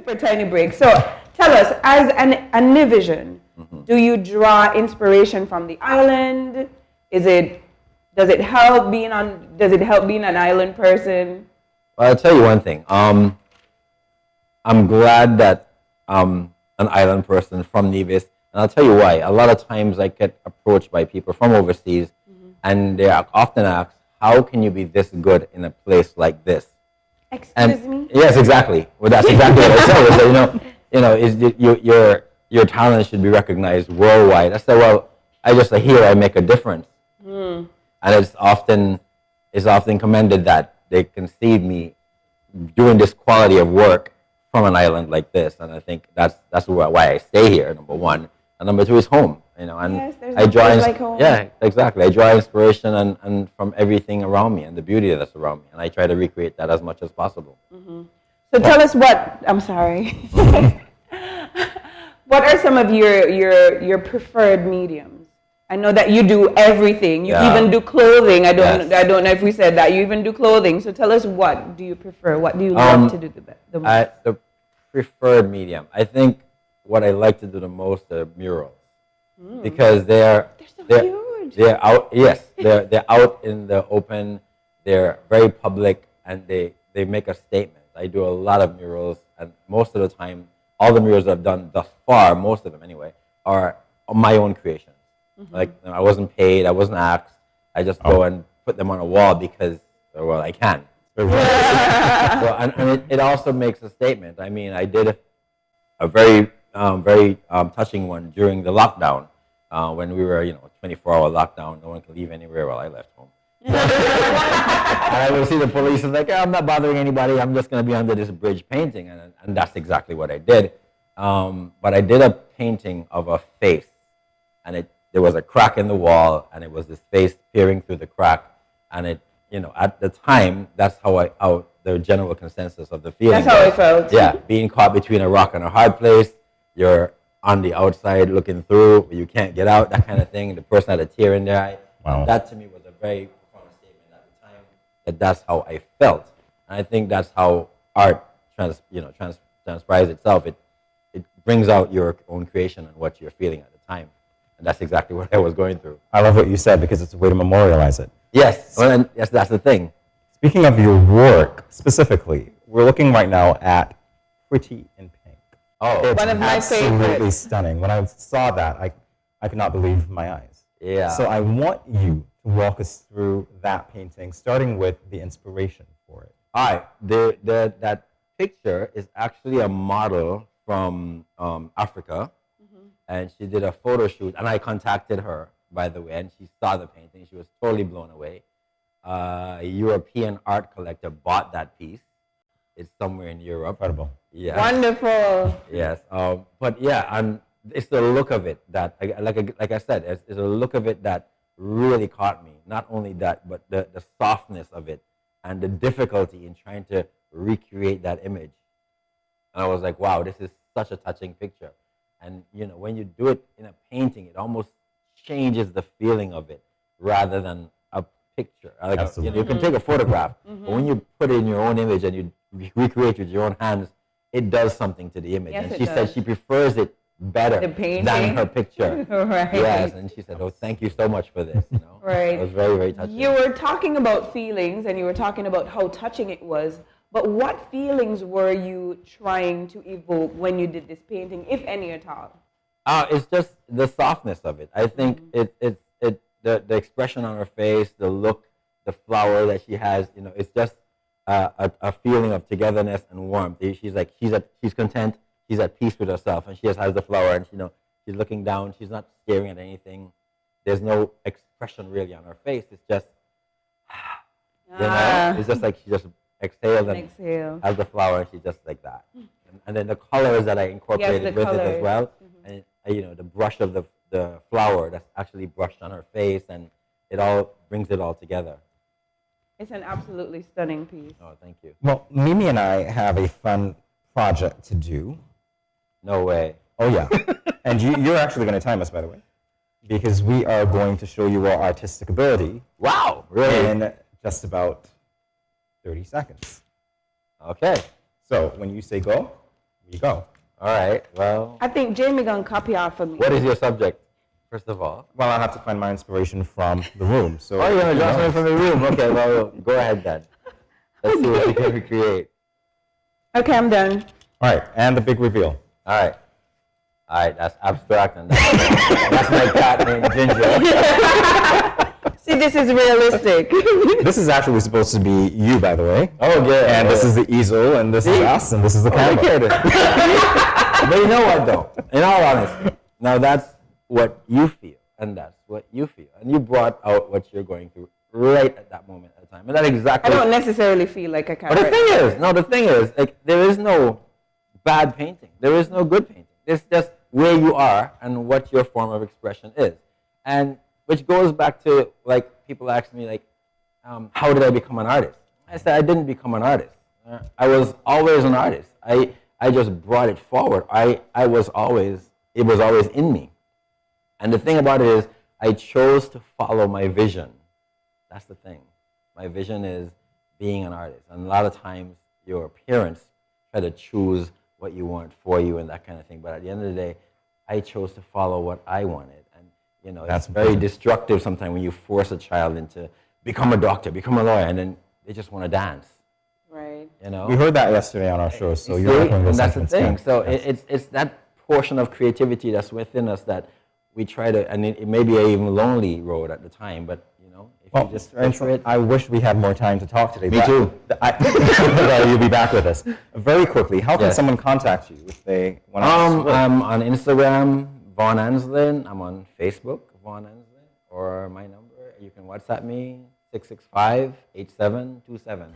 super tiny break. So tell us, as a Nivision, do you draw inspiration from the island? Does it help being an island person? Well, I'll tell you one thing. I'm glad that I'm an island person from Nevis, and I'll tell you why. A lot of times I get approached by people from overseas, and they are often asked, "How can you be this good in a place like this?" Excuse me? Yes, exactly. Well, that's exactly what I said. Is that, your talent should be recognized worldwide. I said, well, here I make a difference, and it's often commended that they can see me doing this quality of work from an island like this, and I think that's why I stay here. Number one, and number two is home. And yes, I draw like home. Yeah, exactly. I draw inspiration and from everything around me and the beauty that's around me, and I try to recreate that as much as possible. So tell us I'm sorry. What are some of your preferred mediums? I know that you do everything. You even do clothing. I don't know if we said that. You even do clothing. So tell us, what do you prefer? What do you love to do the most? The preferred medium, I think what I like to do the most are murals. Because they're huge. They're out. Yes, they're out in the open. They're very public, and they make a statement. I do a lot of murals, and most of the time, all the murals I've done thus far, most of them anyway, are my own creations. Like, I wasn't paid, I wasn't asked. I just go and put them on a wall because, well, I can. And it also makes a statement. I mean, I did a very touching one during the lockdown, when we were, 24-hour lockdown. No one could leave anywhere. Well, I left home. I would see the police and like, I'm not bothering anybody. I'm just going to be under this bridge painting, and that's exactly what I did. But I did a painting of a face, and there was a crack in the wall, and it was this face peering through the crack, and at the time, that's how the general consensus of the feeling. That's how I felt. Yeah, being caught between a rock and a hard place. You're on the outside looking through, but you can't get out, that kind of thing. The person had a tear in their eye. Wow. That to me was a very profound statement at the time, that's how I felt. And I think that's how art transpires itself. It brings out your own creation and what you're feeling at the time. And that's exactly what I was going through. I love what you said, because it's a way to memorialize it. Yes, well, yes, that's the thing. Speaking of your work specifically, we're looking right now at Pretty in Pink. Oh, it's one of my absolutely favorites. stunning. When I saw that, I could not believe my eyes. Yeah. So I want you to walk us through that painting, starting with the inspiration for it. All right, that picture is actually a model from Africa, and she did a photo shoot, and I contacted her, by the way, and she saw the painting. She was totally blown away. A European art collector bought that piece. It's somewhere in Europe. Incredible. Yeah. Wonderful. Yes. But yeah, and it's the look of it that, like I said, it's the look of it that really caught me. Not only that, but the softness of it and the difficulty in trying to recreate that image. And I was like, wow, this is such a touching picture. And when you do it in a painting, it almost changes the feeling of it rather than a picture. Absolutely. You can take a photograph, but when you put it in your own image and you recreate with your own hands, it does something to the image. Yes, and it she does. said she prefers it better The painting? than her picture. Right. Yes, and she said, "Oh, thank you so much for this." Right. It was very, very touching. You were talking about feelings, and you were talking about how touching it was. But what feelings were you trying to evoke when you did this painting, if any at all? It's just the softness of it. I think the expression on her face, the look, the flower that she has. It's just a feeling of togetherness and warmth. She's content. She's at peace with herself, and she just has the flower, and she's looking down. She's not staring at anything. There's no expression really on her face. It's just, it's just like she just exhaled and has the flower, and she's just like that. And then the colors that I incorporated with it as well, and the brush of the flower that's actually brushed on her face, and it all brings it all together. It's an absolutely stunning piece. Oh, thank you. Well, Mimi and I have a fun project to do. No way. Oh, yeah. And you're actually going to time us, by the way, because we are going to show you our artistic ability. Wow, really? In just about 30 seconds. Okay. So when you say go, you go. All right. Well, I think Jamie gonna copy off of me. what is your subject, first of all? Well, I have to find my inspiration from the room. So Oh, you're going to draw something from the room. Okay, well, go ahead then. Let's see what you can recreate. Okay, I'm done. All right, and the big reveal. All right. All right, that's abstract. And that's my cat named Ginger. See, this is realistic. This is actually supposed to be you, by the way. Oh, good. And this is the easel, and this is us, and this is the camera. But you know what, though? In all honesty, now that's what you feel, and that's what you feel. And you brought out what you're going through right at that moment at the time. And that exactly... I don't necessarily feel like a But character. the thing is, like, there is no bad painting. There is no good painting. It's just where you are and what your form of expression is. And which goes back to, like, people ask me, like, how did I become an artist? I said, I didn't become an artist. I was always an artist. I just brought it forward. It was always in me. And the thing about it is, I chose to follow my vision. That's the thing. My vision is being an artist. And a lot of times, your parents try to choose what you want for you and that kind of thing. But at the end of the day, I chose to follow what I wanted. And, you know, That's it's very destructive sometimes when you force a child into become a doctor, become a lawyer, and then they just want to dance. Right. You know? We heard that yesterday on our show, so See? you're echoing And those that's the sentiments. thing. Yeah. So it's that portion of creativity that's within us that we try to, and it may be an even lonely road at the time, but you know, if Well, you just Mr. Anslyn, I wish we had more time to talk today. Me but too. You'll be back with us. Very quickly, how can Yes. someone contact you if they want to I'm on Instagram, Vaughn Anslyn. I'm on Facebook, Vaughn Anslyn, or my number. You can WhatsApp me, 665-8727.